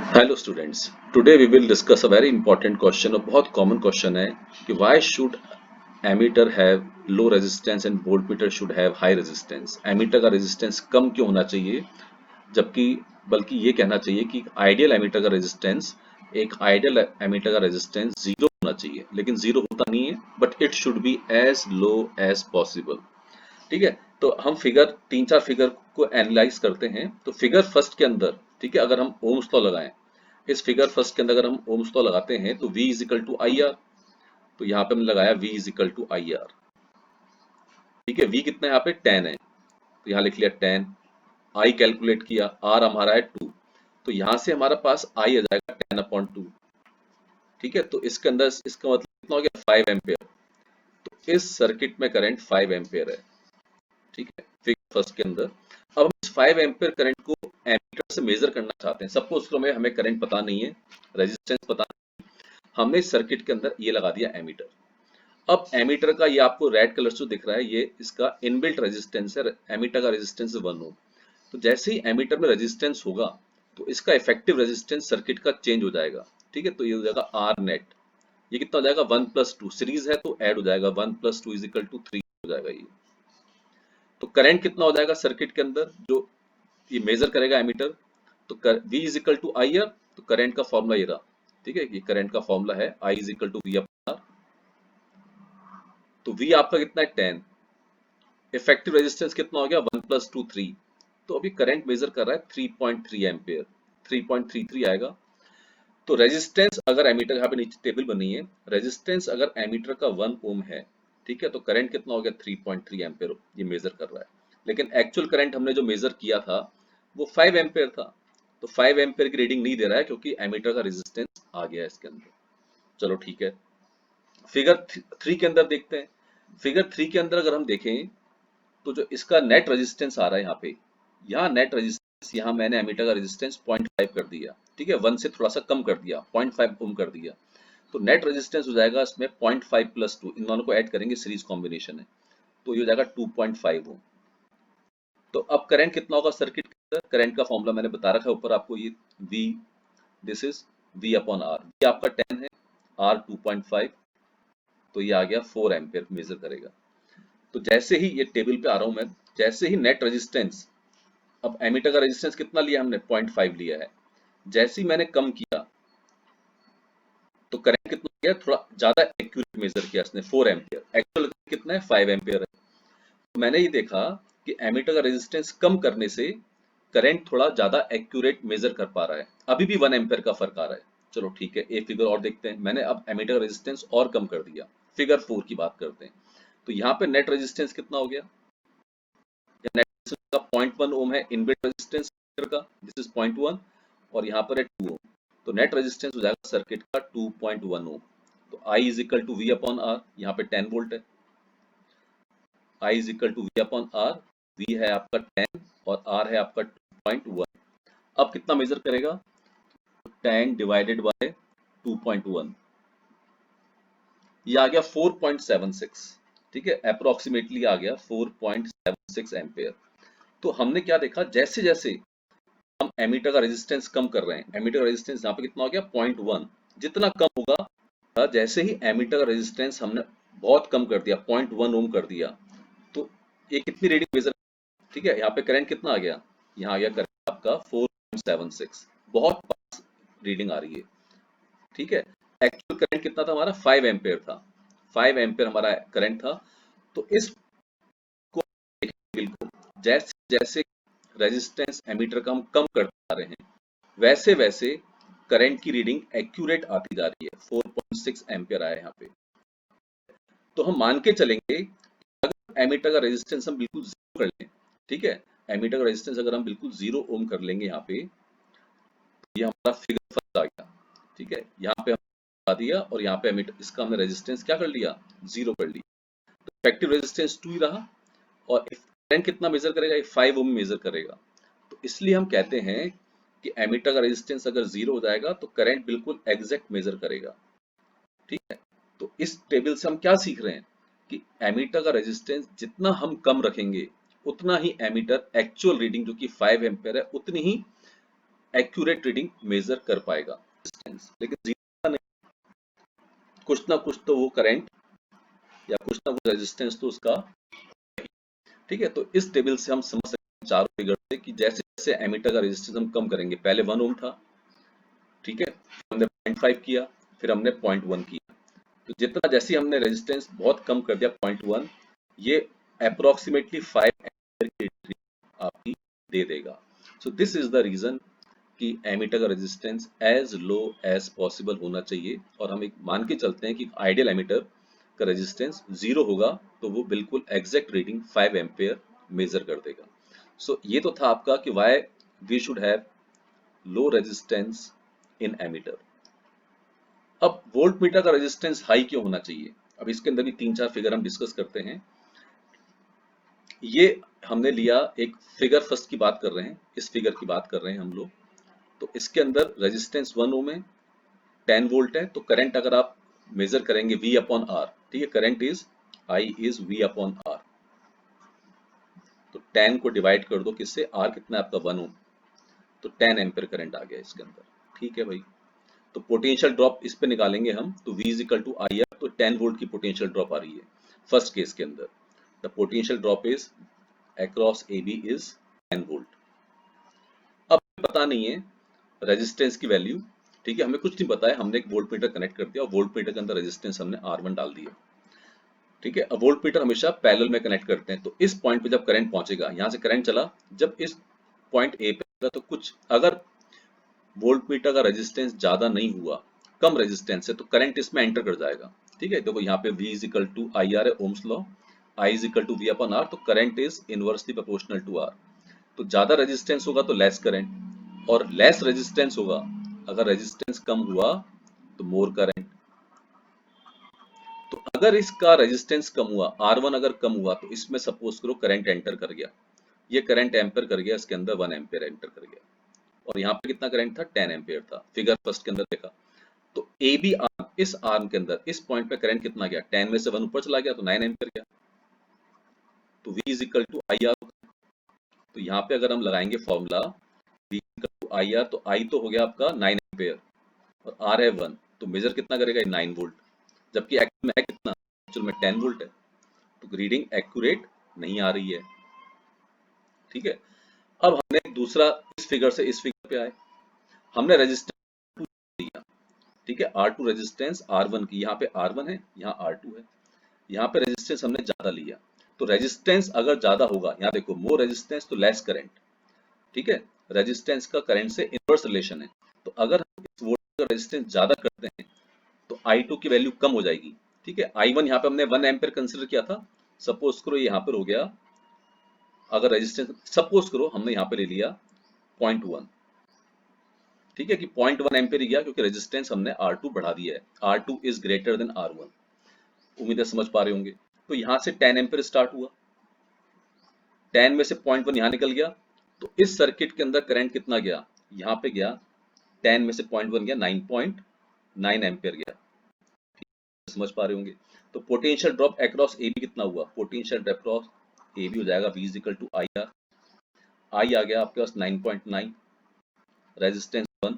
Hello students, today we will discuss a very important question और बहुत common question है कि why should ammeter have low resistance and voltmeter should have high resistance. Ammeter का resistance कम क्यों होना चाहिए, जबकि बल्कि ये कहना चाहिए कि आइडियल एमीटर का रेजिस्टेंस एक आइडियल एमीटर का रेजिस्टेंस जीरो होना चाहिए, लेकिन जीरो होता नहीं है, but it should be as low as possible. ठीक है, तो हम फिगर तीन चार फिगर को एनालाइज करते हैं। तो फिगर फर्स्ट के अंदर, ठीक है, अगर हम ओम्स लॉ लगाएं, इस फिगर फर्स्ट के अंदर अगर हम ओम्स लॉ लगाते हैं तो V is equal to I R. तो यहाँ पे हमने लगाया V is equal to I R. ठीक है, V कितना है यहाँ पे 10 है, तो यहाँ लिख लिया 10। I कैलकुलेट किया, R हमारा है 2, तो यहाँ से हमारा पास I आ जाएगा 10/2। ठीक है, तो इसके अंदर इसका मतलब कितना हो गया 5 एम्पियर। तो इस सर्किट में करंट 5 एम्पियर है। ठीक है, फिगर फर्स्ट के अंदर अब हम इस 5 एम्पियर करंट को एमीटर से मेजर करना चाहते हैं। सपोज करो हमें करंट पता नहीं है, रेजिस्टेंस पता नहीं, हमने इस सर्किट के अंदर ये लगा दिया एमीटर। अब एमीटर का ये आपको रेड कलर से दिख रहा है, ये इसका इनबिल्ट रेजिस्टेंस है। एमीटर का रेजिस्टेंस 1 ओम। तो जैसे ही एमीटर में रेजिस्टेंस होगा तो इसका इफेक्टिव रेजिस्टेंस सर्किट का चेंज हो जाएगा। ठीक है, तो ये हो जाएगा आर नेट। ये कितना हो जाएगा 1+2, सीरीज है तो ऐड हो जाएगा 1+2 इज इक्वल टू 3 हो जाएगा ये। तो करंट कितना हो जाएगा सर्किट के अंदर जो ये मेजर करेगा एमीटर। तो V is equal to I R. तो करंट का फॉर्मूला ये रहा। ठीक है, ये करंट का फॉर्मूला है I is equal to V upon R. तो V आपका कितना है 10, इफेक्टिव रेजिस्टेंस कितना हो गया 1+2 3। तो अभी करंट मेजर कर रहा है 3.3 एम्पियर, 3.33 आएगा। तो रेजिस्टेंस अगर एमीटर, यहाँ पे नीचे टेबल बनी है, रेजिस्टेंस अगर एमीटर का 1 ओम है, ठीक है, तो करंट कितना हो गया 3.3 एम्पियर ये मेजर कर रहा है। लेकिन एक्चुअल करंट हमने जो मेजर किया था वो 5 एम्पियर था। तो 5 एम्पियर की रीडिंग नहीं दे रहा है क्योंकि एमीटर का रेजिस्टेंस आ गया है इसके अंदर। चलो ठीक है, फिगर 3 के अंदर देखते हैं। फिगर 3 के अंदर अगर हम देखें तो जो इसका नेट रेजिस्टेंस आ रहा है यहाँ पे, यहाँ नेट रेजिस्टेंस, यहाँ मैंने एमीटर का रेजिस्टेंस 0.5 कर दिया। ठीक है, 1 से थोड़ा सा कम कर दिया, 0.5 ओम कर दिया। तो नेट रेजिस्टेंस हो जाएगा इसमें 0.5+2, इन दोनों को ऐड करेंगे, सीरीज कॉम्बिनेशन है, तो ये हो जाएगा 2.5 ओम। तो अब करंट कितना होगा सर्किट के अंदर, करंट का फॉर्मूला मैंने बता रखा है ऊपर आपको, ये V, this is V upon R। V आपका 10 है, R 2.5, तो ये आ गया 4 एम्पियर मेजर करेगा। तो जैसे ही ये टेबल पे आ रहा हूं मैं, जैसे ही नेट रेजिस्टेंस, अब एमीटर का रेजिस्टेंस कितना लिया हमने 0.5 लिया है, जैसे ही मैंने कम किया तो करंट कितना गया, थोड़ा ज्यादा एक्यूरेट मेजर किया इसने 4 एम्पियर। एक्चुअल कितना है 5 एम्पियर है। तो मैंने ये देखा कि एमीटर का रेजिस्टेंस कम करने से करंट थोड़ा ज्यादा एक्यूरेट मेजर कर पा रहा है। अभी भी 1 एम्पियर का फर्क आ रहा है। चलो ठीक है, एक फिगर और देखते हैं। मैंने अब एमीटर का रेजिस्टेंस और कम कर दिया, फिगर 4 की बात करते हैं। तो यहाँ पे नेट रेजिस्टेंस कितना हो गया, नेट रेजिस्टेंस का 0.1 ओम है इनबिल्ट रेजिस्टेंस का, दिस इज 0.1, और यहाँ पर है 2 ओम। तो नेट रेजिस्टेंस हो जाएगा सर्किट का 2.1 ओम। तो I is equal to V upon R, यहाँ पे 10 वोल्ट है, I is equal to V upon R. V है आपका 10 और R है आपका 2.1। अब कितना मेजर करेगा, 10 डिवाइडेड बाय 2.1, ये आ गया 4.76। ठीक है, अप्रोक्सीमेटली आ गया 4.76 एम्पियर। तो हमने क्या देखा, जैसे जैसे हम एमीटर का रेजिस्टेंस कम कर रहे हैं, एमीटर का रेजिस्टेंस यहाँ पे कितना हो गया 0.1, जितना कम होगा, जैसे ही एमीटर का रेजिस्टेंस हमने बहुत कम कर दिया, 0.1 ओम कर दिया, तो ये कितनी रीडिंग मेजर। ठीक है, यहाँ पे करंट कितना आ गया, यहाँ आ गया करंट आपका 4.76, बहुत पास रीडिंग आ रही है। ठीक है, एक्चुअल करंट कितना था हमारा 5 एम्पियर था, 5 एम्पियर हमारा करंट था। तो इस को बिल्कुल जैसे जैसे रेजिस्टेंस एमीटर का हम कम करते जा रहे हैं, वैसे वैसे करंट की रीडिंग एक्यूरेट आती जा रही है। 4.6 एम्पियर आया यहाँ पे। तो हम मान के चलेंगे, अगर एमीटर का रेजिस्टेंस हम बिल्कुल जीरो कर लें, ठीक है, एमीटर का रेजिस्टेंस अगर हम बिल्कुल 0 ओम कर लेंगे यहाँ पे, ये हमारा फिगर फर्स्ट आ गया। ठीक है, यहाँ पे हम लगा दिया और यहाँ पे एमीटर, इसका हमने रेजिस्टेंस क्या कर लिया, 0 कर लिया। तो इफेक्टिव रेजिस्टेंस 2 ही रहा, और करंट कितना मेजर करेगा, ये 5 ओम मेजर करेगा। तो इसलिए हम कहते हैं कि एमीटर का रेजिस्टेंस अगर 0 हो जाएगा तो करंट बिल्कुल एग्जैक्ट मेजर करेगा। ठीक है, तो इस टेबल से हम क्या सीख रहे हैं कि एमीटर का रेजिस्टेंस जितना हम कम रखेंगे, उतना ही एमीटर एक्चुअल रीडिंग जो कि 5 एम्पियर है, उतनी ही एक्यूरेट रीडिंग मेजर कर पाएगा रेजिस्टेंस, लेकिन जीरो नहीं, कुछ ना कुछ तो वो करंट या कुछ ना कुछ रेजिस्टेंस तो उसका, ठीक है। तो इस टेबल से हम समझ सकते हैं चारों फिगर से कि जैसे जैसे एमीटर का रेजिस्टेंस हम कम करेंगे, पहले 1 ओम था, ठीक है, हमने 0.5 किया, फिर हमने 0.1 किया, तो जितना जैसे ही हमने रेजिस्टेंस बहुत कम कर दिया 0.1, ये अप्रोक्सीमेटली 5 एम्पीयर की रीडिंग आपकी दे देगा। So this is the reason कि एमीटर का resistance as low as possible होना चाहिए, और हम एक मान के चलते हैं कि आइडियल एमीटर का रेजिस्टेंस 0 होगा तो वो बिल्कुल एग्जैक्ट रीडिंग 5 एम्पीयर मेजर कर देगा। सो ये तो था आपका कि why we should have low resistance in ammeter. अब वोल्ट मीटर का रेजिस्टेंस हाई क्यों होना चाहिए? अब इसके अंदर भी 3-4 फिगर हम डिस्कस करते हैं। ये हमने लिया एक फिगर फर्स्ट की बात कर रहे हैं, इस फिगर की बात कर रहे हैं हम लोग। तो इसके अंदर रेजिस्टेंस 1 ओम है, 10 वोल्ट है, तो करंट अगर आप मेजर करेंगे V अपॉन R, ठीक है, current is I is V upon R, तो 10 को डिवाइड कर दो किससे, R कितना है आपका 1 ओम, तो 10 एम्पीयर करंट आ गया इसके अंदर, ठीक है भाई। तो पोटेंशियल ड्रॉप इस पे निकालेंगे हम, तो V is equal to I R, तो 10 वोल्ट की पोटेंशियल ड्रॉप आ रही है फर्स्ट केस के अंदर। The potential drop is across A B is 10 volt. अब पता नहीं है रेजिस्टेंस की वैल्यू, ठीक है, हमें कुछ नहीं पता है, हमने एक वोल्ट मीटर कनेक्ट कर दिया और वोल्ट मीटर के अंदर रेजिस्टेंस हमने R1 डाल दिया, ठीक है। अब वोल्ट मीटर हमेशा पैरेलल में कनेक्ट करते हैं, तो इस पॉइंट पे जब करंट पहुंचेगा, यहाँ से करंट चला, जब इस पॉइंट ए पे आएगा, तो कुछ अगर वोल्ट मीटर का रेजिस्टेंस ज्यादा नहीं हुआ, कम रेजिस्टेंस है, तो करंट इसमें एंटर कर जाएगा, ठीक है। देखो यहाँ पे V is equal to I R है, Ohm's law, I is equal to V upon R, तो current is inversely proportional to R। तो ज्यादा रेजिस्टेंस होगा तो लेस करंट, और लेस रेजिस्टेंस होगा, अगर रेजिस्टेंस कम हुआ तो मोर करंट। तो अगर इसका रेजिस्टेंस कम हुआ, R1 अगर कम हुआ, तो इसमें सपोज करो करंट एंटर कर गया, ये करंट एम्पर कर गया, इसके अंदर 1 एम्पियर एंटर कर गया, और यहाँ पे कितना करंट था, 10 एम्पियर था, फिगर फर्स्ट के अंदर देखा। तो ए बी आर्म, इस आर्म के अंदर इस पॉइंट पे करंट कितना गया, 10 में से 1 ऊपर चला गया, तो 9 एम्पियर गया, तो V is equal to I R. तो यहाँ पे अगर हम लगाएंगे formula V equal to I R, तो I तो हो गया आपका 9 एम्पियर और R है 1, तो मेजर कितना करेगा, 9 वोल्ट, जबकि एक्चुअल में है कितना, एक्चुअल में 10 वोल्ट है, तो रीडिंग एक्यूरेट नहीं आ रही है, ठीक है। अब हमने दूसरा, इस फिगर से इस फिगर पे आए, हमने रेजिस्टेंस दिया, ठीक है, R2 रेजिस्टेंस R1 की, यहाँ पे R1 है, यहाँ R2 है, यहाँ पे रेजिस्टेंस हमने ज्यादा लिया। तो रेजिस्टेंस अगर ज्यादा होगा, यहाँ देखो मोर रेजिस्टेंस तो लेस करंट, ठीक है, रेजिस्टेंस का करंट से इनवर्स रिलेशन है। तो अगर हम इस वोल्टेज का रेजिस्टेंस ज्यादा करते हैं तो I2 की वैल्यू कम हो जाएगी, ठीक है। I1 यहाँ पे हमने 1 एम्पीयर कंसीडर किया था, सपोज करो यहाँ पर हो गया, अगर रेजिस्टेंस सपोज करो हमने यहाँ पे ले लिया 0.1, ठीक है, कि 0.1 एम्पीयर ही गया, क्योंकि रेजिस्टेंस हमने R2 बढ़ा दिया है, R2 is greater than R1, उम्मीद है समझ पा रहे होंगे। तो यहाँ से 10 एम्पीयर स्टार्ट हुआ, 10 में से 0.1 यहाँ निकल गया, तो इस सर्किट के अंदर करंट कितना गया, यहाँ पे गया 10 में से 0.1 गया, 9.9 एम्पीयर गया, समझ पा रहे होंगे। तो potential drop across A B कितना हुआ, potential drop across A B हो जाएगा V is equal to I R, I आ गया आपके पास 9.9, रेजिस्टेंस 1,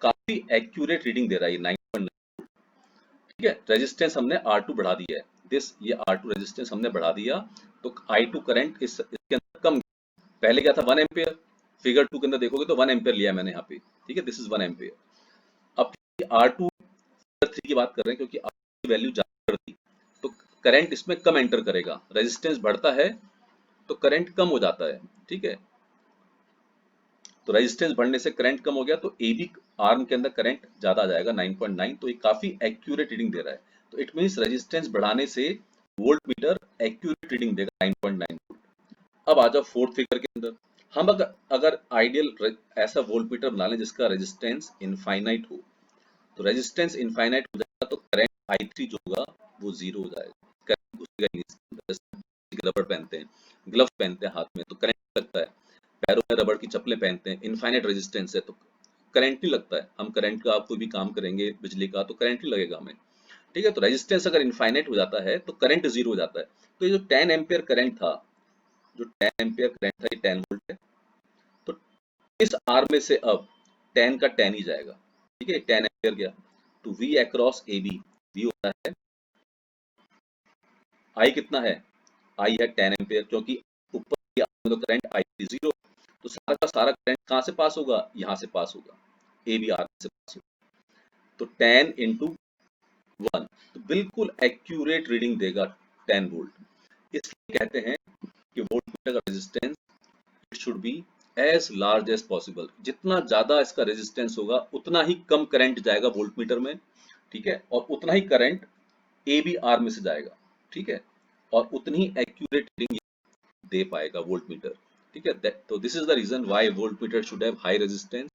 काफी एक्यूरेट रीडिंग दे रहा है ये 9.9, ठीक है। रेजिस्टेंस हमने R2 बढ़ा दिया है, दिस ये R2 रेजिस्टेंस हमने बढ़ा दिया, तो I2 करंट इसके अंदर कम, पहले क्या था 1 एम्पीयर, फिगर 2 के अंदर देखोगे तो 1 एम्पीयर लिया मैंने यहाँ पे, ठीक है, दिस इज 1 एम्पीयर। अब R2 फिगर 3 की बात कर रहे हैं, क्योंकि R2 की वैल्यू ज्यादा थी, तो करंट इसमें कम एंटर करेगा, रेजिस्टेंस बढ़ता है तो करंट कम हो जाता है, ठीक है। तो रेजिस्टेंस बढ़ने से करंट कम हो गया, तो ए बी आर्म के अंदर करंट ज्यादा आ जाएगा 9.9, तो ये काफी एक्यूरेट रीडिंग दे रहा है। तो इट मींस रेजिस्टेंस बढ़ाने से वोल्ट मीटर एक्यूरेट रीडिंग देगा 9.9 वोल्ट। अब आ जाओ फोर्थ फिगर के अंदर, हम अगर आइडियल ऐसा वोल्ट मीटर बना लें जिसका रेजिस्टेंस इनफाइनाइट हो, तो रेजिस्टेंस इनफाइनाइट हो जाएगा तो करंट I3 जो होगा वो जीरो हो जाएगा, करंट घुसेगा ही नहीं इसके अंदर। जैसे रबड़ पहनते हैं, ग्लव्स पहनते हैं हाथ में, तो करंट लगता है, पैरों में रबड़ की चप्पलें पहनते हैं, इनफाइनाइट रेजिस्टेंस है तो करंट नहीं लगता है, हम करंट का कोई भी काम करेंगे बिजली का तो करंट नहीं लगेगा हमें, ठीक है। तो रेजिस्टेंस अगर इनफाइनाइट हो जाता है तो करंट जीरो हो जाता है। तो ये जो 10 एम्पीयर करंट था, जो 10 एम्पीयर करंट था, ये 10 वोल्ट है, तो इस आर में से अब 10 का 10 ही जाएगा, ठीक है, 10 एम्पियर गया। तो V अक्रॉस AB, V होता है, I कितना है, I है 10 एम्पियर, क्योंकि ऊपर में तो करंट I थी 0, तो सारा का सारा करंट कहाँ से पास होगा, यहाँ से पास होगा, AB आर से पास होगा। तो 10 इंटू 1, तो बिल्कुल एक्यूरेट रीडिंग देगा 10 वोल्ट। इसलिए कहते हैं कि वोल्टमीटर का resistance it should be as large as possible. जितना ज्यादा इसका रेजिस्टेंस होगा उतना ही कम करंट जाएगा वोल्टमीटर में, ठीक है, और उतना ही करंट ए बी आर में से जाएगा, ठीक है, और उतनी ही एक्यूरेट रीडिंग दे पाएगा वोल्टमीटर, ठीक है। तो this is the reason why voltmeter should have high resistance